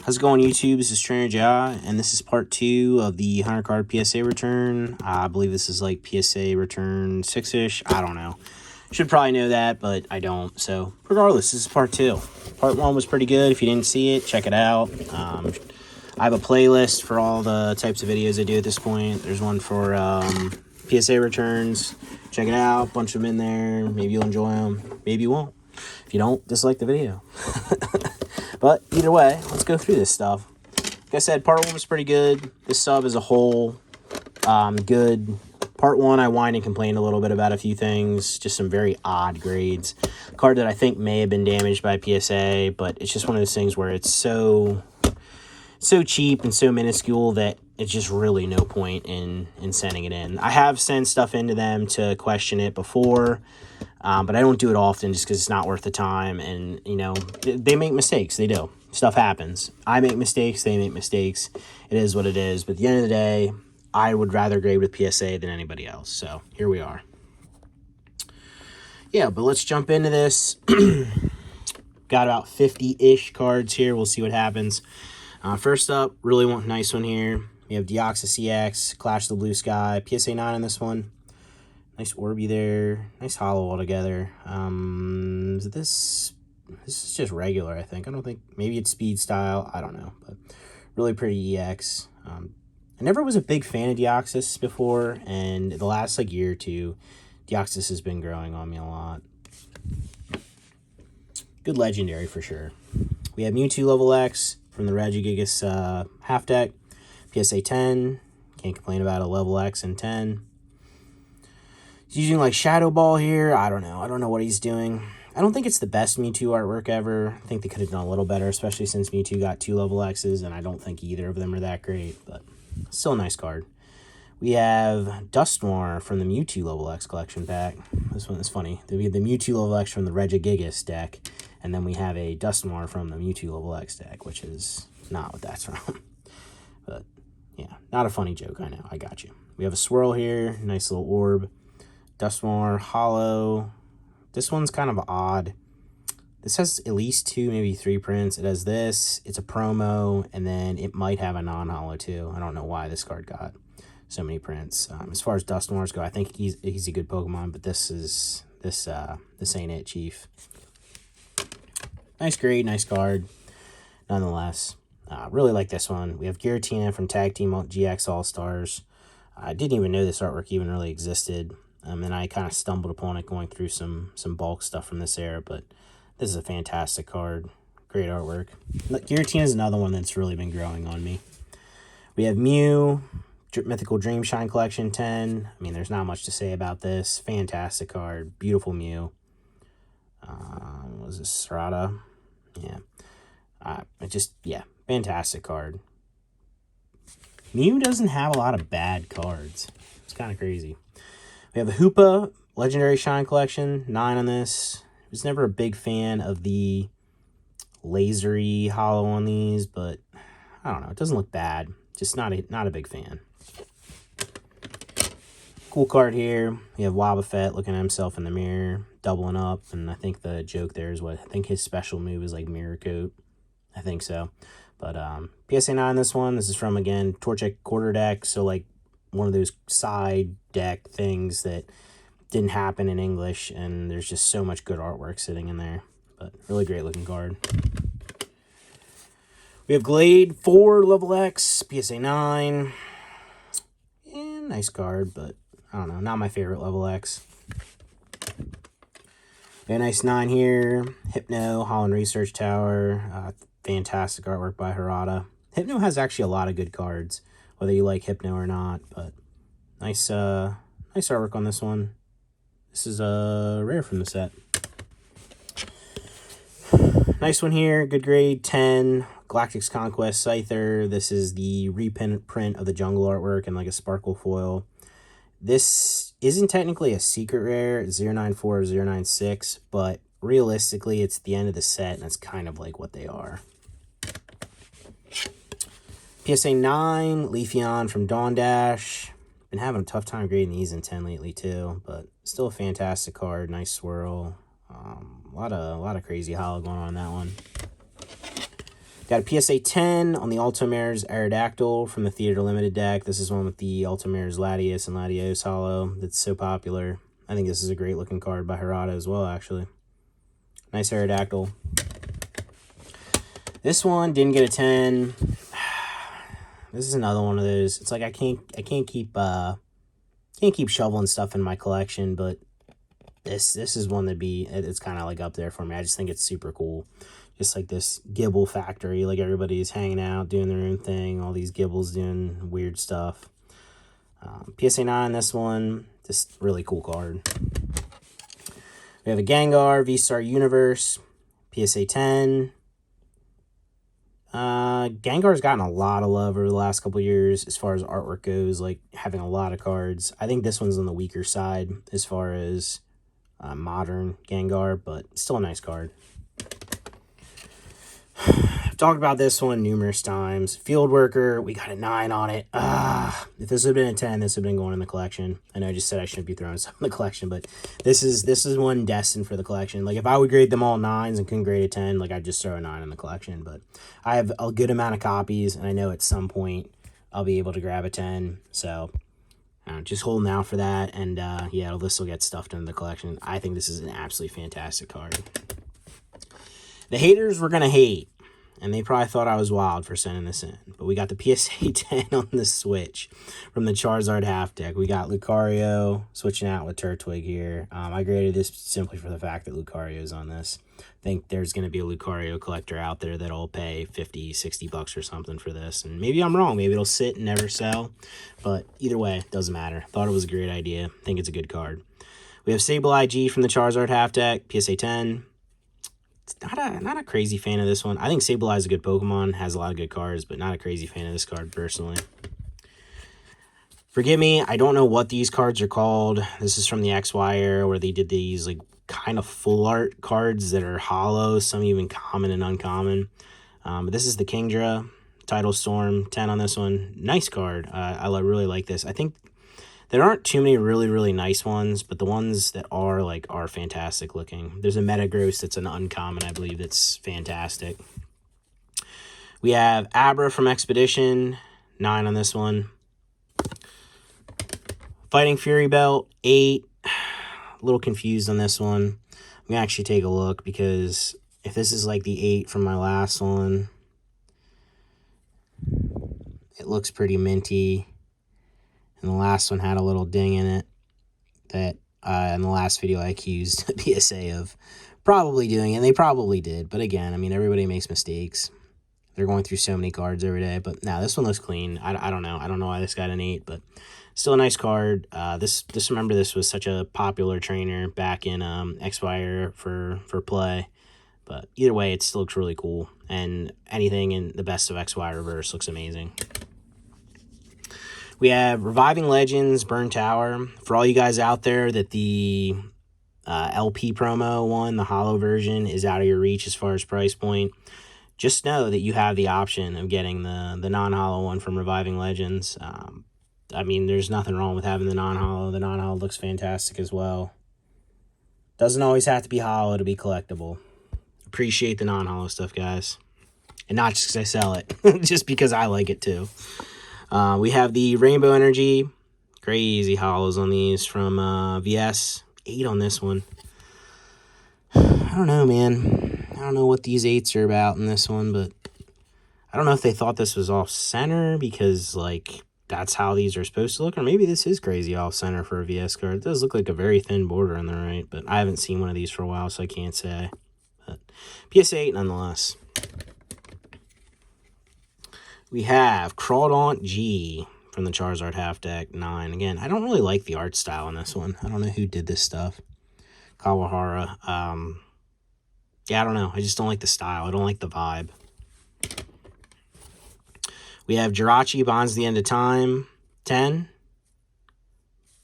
How's it going, YouTube? This is Trainer Ja, and this is part 2 of the 100 card PSA return. I believe this is like PSA return 6-ish. I don't know. Should probably know that, but I don't. So, regardless, this is part 2. Part 1 was pretty good. If you didn't see it, check it out. I have a playlist for all the types of videos I do at this point. There's one for PSA returns. Check it out. Bunch of them in there. Maybe you'll enjoy them. Maybe you won't. If you don't, dislike the video. But either way, let's go through this stuff. Like I said, part 1 was pretty good. This sub as a whole, good. Part 1, I whined and complained a little bit about a few things. Just some very odd grades. A card that I think may have been damaged by PSA, but it's just one of those things where it's so cheap and so minuscule that it's just really no point in sending it in. I have sent stuff into them to question it before, but I don't do it often just because it's not worth the time. And, you know, they make mistakes. They do. Stuff happens. I make mistakes. They make mistakes. It is what it is. But at the end of the day, I would rather grade with PSA than anybody else. So here we are. Yeah, but let's jump into this. Got about 50-ish cards here. We'll see what happens. First up, really want a nice one here. We have Deoxys CX, Clash of the Blue Sky, PSA 9 on this one. Nice Orby there. Nice holo altogether. This is just regular, I think. I don't think, maybe it's speed style. I don't know, but really pretty EX. I never was a big fan of Deoxys before, and the last like year or two, Deoxys has been growing on me a lot. Good legendary for sure. We have Mewtwo level X from the Regigigas half deck. PSA 10. Can't complain about a level X and 10. He's using like Shadow Ball here. I don't know. I don't know what he's doing. I don't think it's the best Mewtwo artwork ever. I think they could have done a little better, especially since Mewtwo got 2 level X's, and I don't think either of them are that great, but still a nice card. We have Dusknoir from the Mewtwo level X collection pack. This one is funny. We have the Mewtwo level X from the Regigigas deck, and then we have a Dusknoir from the Mewtwo level X deck, which is not what that's from. But yeah, not a funny joke, I know. I got you. We have a Swirl here. Nice little orb. Dusknoir, Hollow. This one's kind of odd. This has at least 2, maybe 3 prints. It has this. It's a promo, and then it might have a non-holo too. I don't know why this card got so many prints. As far as Dusknoirs go, I think he's a good Pokemon, but this ain't it, Chief. Nice grade, nice card, nonetheless. Really like this one. We have Giratina from Tag Team GX All-Stars. I didn't even know this artwork even really existed. And I kind of stumbled upon it going through some bulk stuff from this era, but this is a fantastic card. Great artwork. Giratina is another one that's really been growing on me. We have Mew, Mythical Dream Shine Collection 10. I mean, there's not much to say about this. Fantastic card. Beautiful Mew. Was this Serrata? Yeah. Yeah, fantastic card. Mew doesn't have a lot of bad cards. It's kind of crazy. We have a Hoopa Legendary Shine Collection, 9 on this. I was never a big fan of the lasery holo on these, but I don't know. It doesn't look bad. Just not a big fan. Cool card here. We have Wobbuffet looking at himself in the mirror, doubling up, and I think the joke there is I think his special move is like Mirror Coat. I think so. But PSA 9 this one. This is from, again, Torchic Quarter Deck, so like one of those side deck things that didn't happen in English, and there's just so much good artwork sitting in there. But really great looking card. We have Glade 4 level X, PSA 9. And nice card, but I don't know, not my favorite level X. We have a nice 9 here. Hypno, Holland Research Tower. Fantastic artwork by Harada. Hypno has actually a lot of good cards, whether you like Hypno or not, but nice artwork on this one. This is a rare from the set. Nice one here, good grade, 10. Galactic's Conquest Scyther. This is the reprint of the jungle artwork and like a sparkle foil. This isn't technically a secret rare, it's 094 or 096, but realistically it's the end of the set, and that's kind of like what they are. PSA 9, Leafeon from Dawn Dash. Been having a tough time grading these in 10 lately too, but still a fantastic card. Nice swirl. A lot of crazy holo going on in that one. Got a PSA 10 on the Ultimares Aerodactyl from the Theater Limited deck. This is one with the Ultimares Latios and Latios Hollow that's so popular. I think this is a great looking card by Hirata as well, actually. Nice Aerodactyl. This one didn't get a 10. This is another one of those. It's like I can't keep shoveling stuff in my collection, but this is one that it's kind of like up there for me. I just think it's super cool. Just like this Gibble factory, like everybody's hanging out, doing their own thing. All these Gibbles doing weird stuff. PSA 9, this one, just really cool card. We have a Gengar, V-Star Universe, PSA 10. Gengar's gotten a lot of love over the last couple years as far as artwork goes, like having a lot of cards. I think this one's on the weaker side as far as modern Gengar, but still a nice card. I've talked about this one numerous times. Field Worker, we got a 9 on it. If this had been a 10, this would have been going in the collection. I know I just said I shouldn't be throwing stuff in the collection, but this is one destined for the collection. Like, if I would grade them all 9s and couldn't grade a 10, like, I'd just throw a 9 in the collection. But I have a good amount of copies, and I know at some point I'll be able to grab a 10. So, just holding out for that, and yeah, this will get stuffed into the collection. I think this is an absolutely fantastic card. The haters were going to hate, and they probably thought I was wild for sending this in. But we got the PSA 10 on the Switch from the Charizard half deck. We got Lucario switching out with Turtwig here. I graded this simply for the fact that Lucario is on this. I think there's going to be a Lucario collector out there that'll pay 50, 60 bucks or something for this. And maybe I'm wrong. Maybe it'll sit and never sell. But either way, it doesn't matter. Thought it was a great idea. think it's a good card. We have Sableye G from the Charizard half deck, PSA 10. Not a crazy fan of this one. I think Sableye is a good Pokemon, has a lot of good cards, but not a crazy fan of this card personally. Forgive me, I don't know what these cards are called. This is from the XY where they did these like kind of full art cards that are hollow, some even common and uncommon. But this is the Kingdra, Tidal Storm, 10 on this one. Nice card. I really like this. I think there aren't too many really nice ones, but the ones that are fantastic looking. There's a Metagross that's an uncommon, I believe, that's fantastic. We have Abra from Expedition, 9 on this one. Fighting Fury Belt, 8. A little confused on this one. I'm going to actually take a look, because if this is like the 8 from my last one, it looks pretty minty. And the last one had a little ding in it that in the last video I accused PSA of probably doing, and they probably did. But again, I mean, everybody makes mistakes. They're going through so many cards every day. But now this one looks clean. I don't know. I don't know why this got an 8, but still a nice card. Remember, this was such a popular trainer back in XY for play. But either way, it still looks really cool. And anything in the best of XY Reverse looks amazing. We have Reviving Legends, Burn Tower. For all you guys out there that the LP promo one, the hollow version, is out of your reach as far as price point, just know that you have the option of getting the non-hollow one from Reviving Legends. I mean, there's nothing wrong with having the non-hollow. The non-hollow looks fantastic as well. Doesn't always have to be hollow to be collectible. Appreciate the non-hollow stuff, guys. And not just because I sell it, just because I like it too. We have the Rainbow Energy. Crazy hollows on these from VS. 8 on this one. I don't know, man. I don't know what these 8s are about in this one, but I don't know if they thought this was off-center because, like, that's how these are supposed to look, or maybe this is crazy off-center for a VS card. It does look like a very thin border on the right, but I haven't seen one of these for a while, so I can't say. But PSA 8 nonetheless. We have Crawdaunt G from the Charizard half deck, 9. Again, I don't really like the art style in this one. I don't know who did this stuff. Kawahara. Yeah, I don't know. I just don't like the style. I don't like the vibe. We have Jirachi, Bonds the End of Time, 10.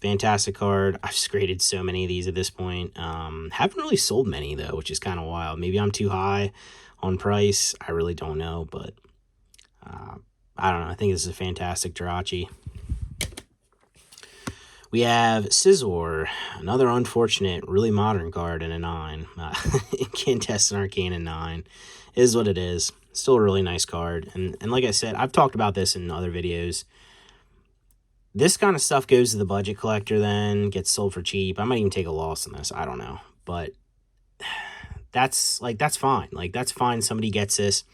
Fantastic card. I've graded so many of these at this point. Haven't really sold many, though, which is kind of wild. Maybe I'm too high on price. I really don't know, but I don't know. I think this is a fantastic Jirachi. We have Scizor, another unfortunate, really modern card in a 9. Incandescent Arcana 9 is what it is. Still a really nice card. And like I said, I've talked about this in other videos. This kind of stuff goes to the budget collector then, gets sold for cheap. I might even take a loss on this. I don't know. But that's fine. Like, that's fine. Somebody gets this.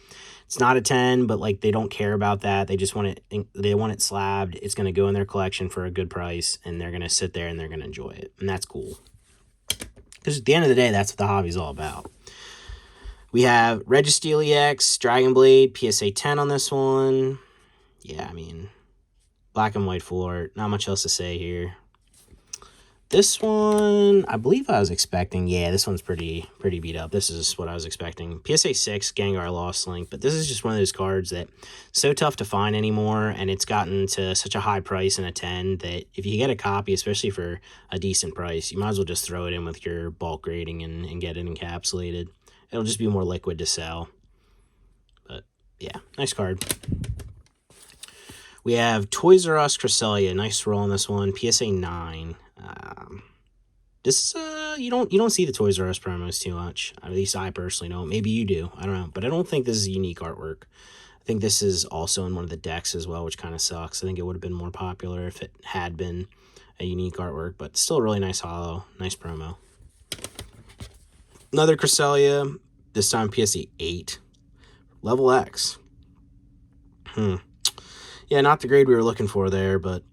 It's not a 10, but like they don't care about that. They just want it. They want it slabbed. It's going to go in their collection for a good price, and they're going to sit there and they're going to enjoy it. And that's cool. Because at the end of the day, that's what the hobby's all about. We have Registeel EX, Dragon Blade, PSA 10 on this one. Yeah, I mean, black and white full art. Not much else to say here. This one, I believe I was expecting. Yeah, this one's pretty beat up. This is what I was expecting. PSA 6, Gengar Lost Link. But this is just one of those cards that so tough to find anymore. And it's gotten to such a high price in a 10 that if you get a copy, especially for a decent price, you might as well just throw it in with your bulk grading and get it encapsulated. It'll just be more liquid to sell. But yeah, nice card. We have Toys R Us Cresselia. Nice roll on this one. PSA 9. This is you don't see the Toys R Us promos too much. At least I personally don't. Maybe you do. I don't know. But I don't think this is unique artwork. I think this is also in one of the decks as well, which kind of sucks. I think it would have been more popular if it had been a unique artwork. But still a really nice holo. Nice promo. Another Cresselia. This time PSA 8. Level X. Yeah, not the grade we were looking for there, but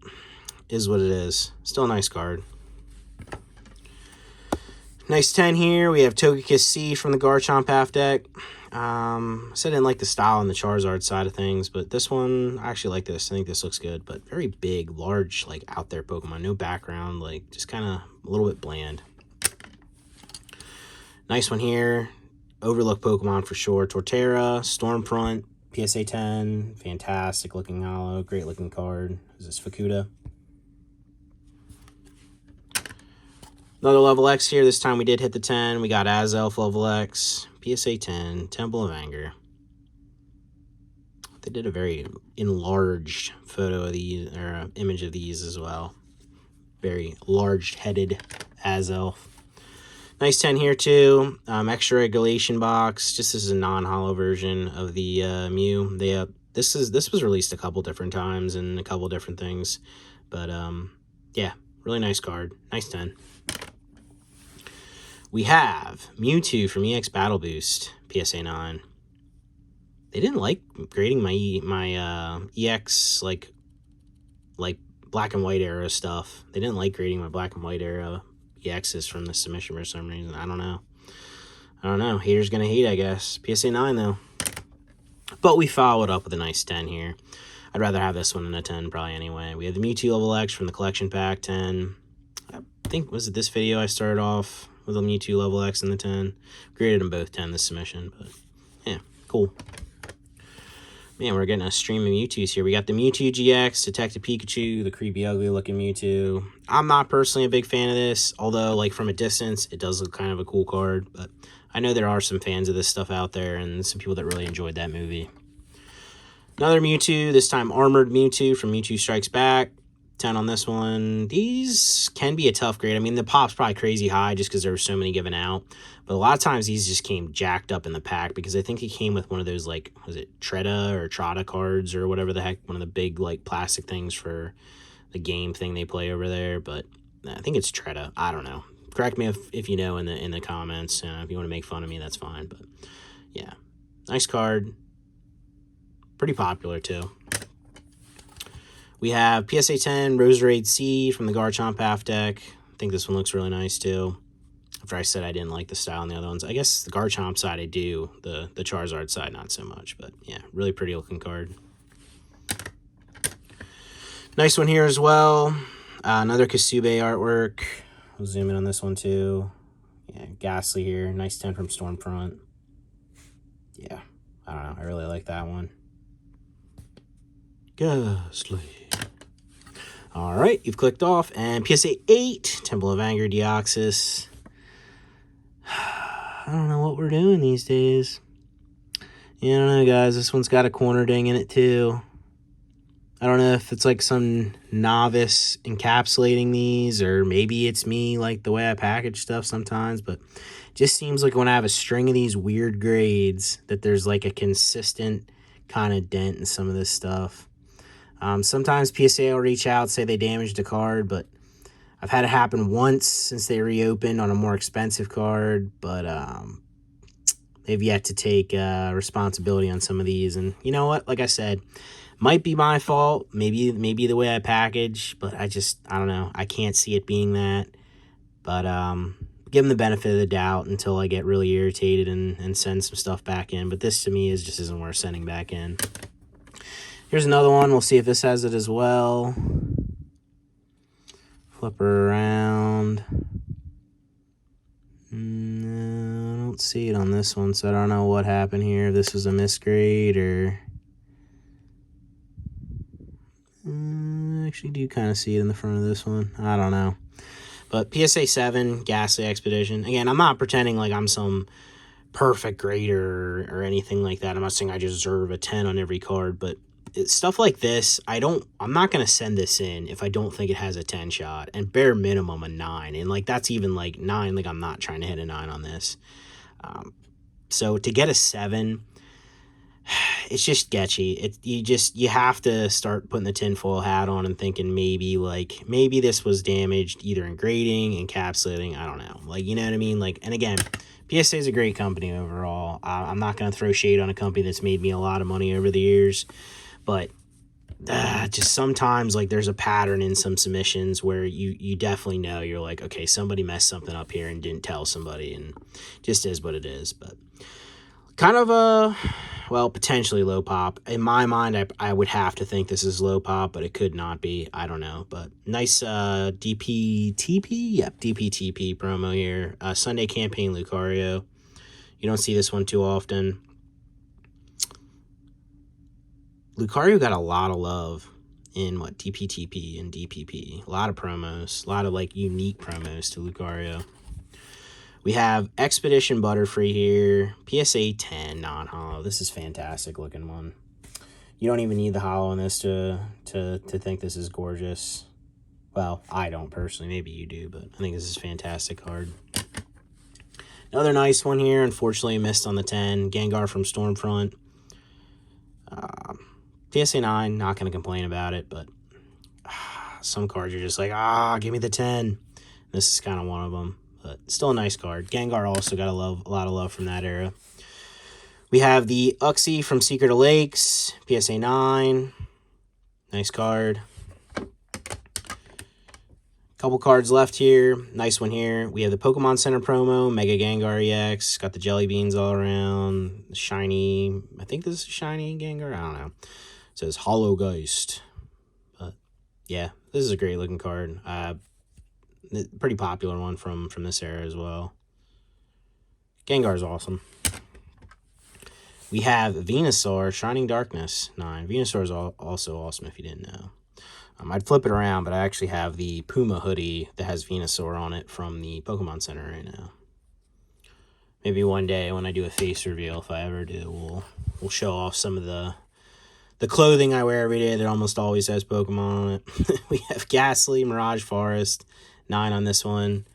is what it is. Still a nice card. Nice 10 here. We have Togekiss C from the Garchomp half deck. I said I didn't like the style on the Charizard side of things, but this one, I actually like this. I think this looks good, but very big, large, like out there Pokemon. No background, like just kind of a little bit bland. Nice one here. Overlooked Pokemon for sure. Torterra, Stormfront, PSA 10. Fantastic looking holo. Great looking card. Is this Fukuda? Another level X here. This time we did hit the 10. We got Azelf level X. PSA 10. Temple of Anger. They did a very enlarged photo of these, or image of these as well. Very large-headed Azelf. Nice 10 here too. Extra regulation box. Just as a non-holo version of the Mew. This was released a couple different times and a couple different things. But yeah, really nice card. Nice 10. We have Mewtwo from EX Battle Boost, PSA 9. They didn't like grading my EX like black and white era stuff. They didn't like grading my black and white era EXs from the submission for some reason. I don't know. Haters gonna hate, I guess. PSA 9 though. But we followed up with a nice 10 here. I'd rather have this one than a 10 probably anyway. We have the Mewtwo level X from the collection pack 10. I think, was it this video I started off with a Mewtwo level X in the 10? Graded them both 10 this submission, but yeah, cool. Man, we're getting a stream of Mewtwo's here. We got the Mewtwo GX, Detective Pikachu, the creepy, ugly-looking Mewtwo. I'm not personally a big fan of this, although, like, from a distance, it does look kind of a cool card. But I know there are some fans of this stuff out there and some people that really enjoyed that movie. Another Mewtwo, this time Armored Mewtwo from Mewtwo Strikes Back. 10 on this one. These can be a tough grade. I mean, the pop's probably crazy high just because there were so many given out. But a lot of times these just came jacked up in the pack because I think it came with one of those, like, was it Tretta or Trotta cards or whatever the heck, one of the big, like, plastic things for the game thing they play over there. But I think it's Tretta. I don't know. Correct me if you know in the comments. If you want to make fun of me, that's fine. But yeah, nice card. Pretty popular too. We have PSA 10 Roserade C from the Garchomp half deck. I think this one looks really nice too. After I said I didn't like the style on the other ones. I guess the Garchomp side I do. The Charizard side not so much. But yeah, really pretty looking card. Nice one here as well. Another Kasube artwork. We'll zoom in on this one too. Yeah, Ghastly here. Nice 10 from Stormfront. Yeah, I don't know. I really like that one. Ghastly. All right, you've clicked off. And PSA 8, Temple of Anger, Deoxys. I don't know what we're doing these days. Yeah, I don't know, guys. This one's got a corner ding in it, too. I don't know if it's like some novice encapsulating these, or maybe it's me, like the way I package stuff sometimes, but Just seems like when I have a string of these weird grades that there's like a consistent kind of dent in some of this stuff. Sometimes PSA will reach out, say they damaged a card, but I've had it happen once since they reopened on a more expensive card, but they've yet to take responsibility on some of these. And you know what? Like I said, might be my fault. Maybe the way I package, but I don't know. I can't see it being that. But give them the benefit of the doubt until I get really irritated and send some stuff back in. But this to me just isn't worth sending back in. Here's another one. We'll see if this has it as well. Flip her around. No, I don't see it on this one, so I don't know what happened here. If this was a misgrade or... I actually do kind of see it in the front of this one. I don't know. But PSA 7, Ghastly Expedition. Again, I'm not pretending like I'm some perfect grader or anything like that. I'm not saying I deserve a 10 on every card, but stuff like this, I'm not going to send this in if I don't think it has a 10 shot, and bare minimum a 9. And like, that's even like 9, like I'm not trying to hit a 9 on this. So to get a 7, it's just sketchy. You have to start putting the tinfoil hat on and thinking maybe this was damaged either in grading, encapsulating, I don't know. Like, you know what I mean? Like, and again, PSA is a great company overall. I'm not going to throw shade on a company that's made me a lot of money over the years, but just sometimes like there's a pattern in some submissions where you definitely know, you're like, okay, somebody messed something up here and didn't tell somebody, and just is what it is. But kind of potentially low pop. In my mind, I would have to think this is low pop, but it could not be. I don't know. But nice DPTP? Yep, DPTP promo here. Sunday Campaign Lucario. You don't see this one too often. Lucario got a lot of love in DPTP and DPP. A lot of promos. A lot of like unique promos to Lucario. We have Expedition Butterfree here. PSA 10 non-hollow. This is fantastic looking one. You don't even need the hollow in this to think this is gorgeous. Well, I don't personally. Maybe you do, but I think this is a fantastic card. Another nice one here. Unfortunately, missed on the 10. Gengar from Stormfront. PSA 9. Not going to complain about it, but some cards are just like, give me the 10. This is kind of one of them. But still a nice card. Gengar also got a lot of love from that era. We have the Uxie from Secret of Lakes, PSA 9. Nice card. Couple cards left here. Nice one here. We have the Pokemon Center promo, Mega Gengar EX. Got the jelly beans all around. Shiny. I think this is shiny Gengar. I don't know. It says Hollow Geist. But yeah, this is a great looking card. Pretty popular one from this era as well. Gengar's awesome. We have Venusaur, Shining Darkness 9. Venusaur is also awesome if you didn't know. I'd flip it around, but I actually have the Puma hoodie that has Venusaur on it from the Pokemon Center right now. Maybe one day when I do a face reveal, if I ever do, we'll show off some of the clothing I wear every day that almost always has Pokemon on it. We have Ghastly, Mirage Forest, 9 on this one.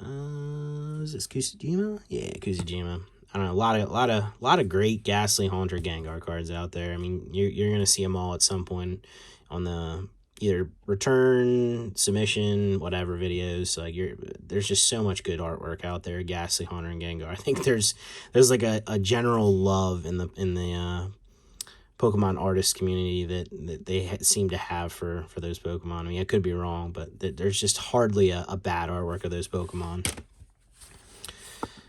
Is this Kusujima? Yeah, Kusujima. I don't know, a lot of great Ghastly Haunter Gengar cards out there. I mean, you're gonna see them all at some point on the either return, submission, whatever videos. Like there's just so much good artwork out there. Ghastly Haunter and Gengar. I think there's like a general love in the Pokemon artist community that they seem to have for those Pokemon. I mean, I could be wrong, but there's just hardly a bad artwork of those Pokemon.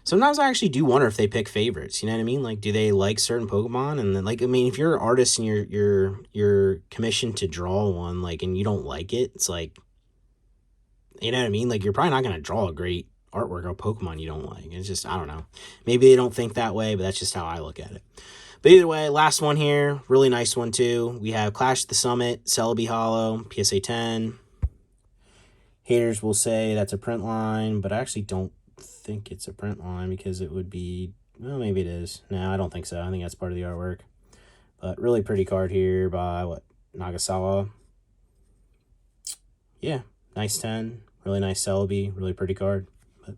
Sometimes I actually do wonder if they pick favorites. You know what I mean? Like, do they like certain Pokemon? And then, like, I mean, if you're an artist and you're commissioned to draw one, like, and you don't like it, it's like, you know what I mean? Like, you're probably not gonna draw a great artwork of Pokemon you don't like. It's just, I don't know. Maybe they don't think that way, but that's just how I look at it. But either way, last one here, really nice one too. We have Clash at the Summit, Celebi Hollow, PSA 10. Haters will say that's a print line, but I actually don't think it's a print line because it would be, well, maybe it is. No, I don't think so. I think that's part of the artwork. But really pretty card here by, Nagasawa. Yeah, nice 10. Really nice Celebi, really pretty card. But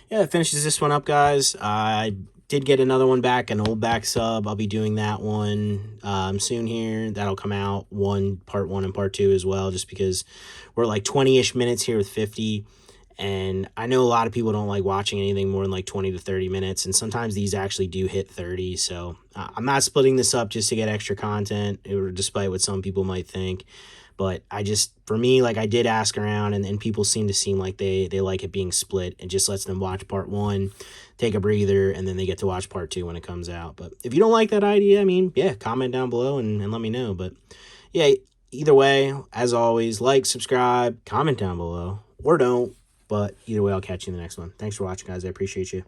yeah, that finishes this one up, guys. I did get another one back, an old back sub. I'll be doing that one soon here. That'll come out part one and part two as well, just because we're like 20-ish minutes here with 50. And I know a lot of people don't like watching anything more than like 20 to 30 minutes. And sometimes these actually do hit 30. So I'm not splitting this up just to get extra content, or despite what some people might think. But for me, like, I did ask around, and people seem like they like it being split. It just lets them watch part one, take a breather, and then they get to watch part two when it comes out. But if you don't like that idea, I mean, yeah, comment down below and let me know. But yeah, either way, as always, like, subscribe, comment down below, or don't. But either way, I'll catch you in the next one. Thanks for watching, guys. I appreciate you.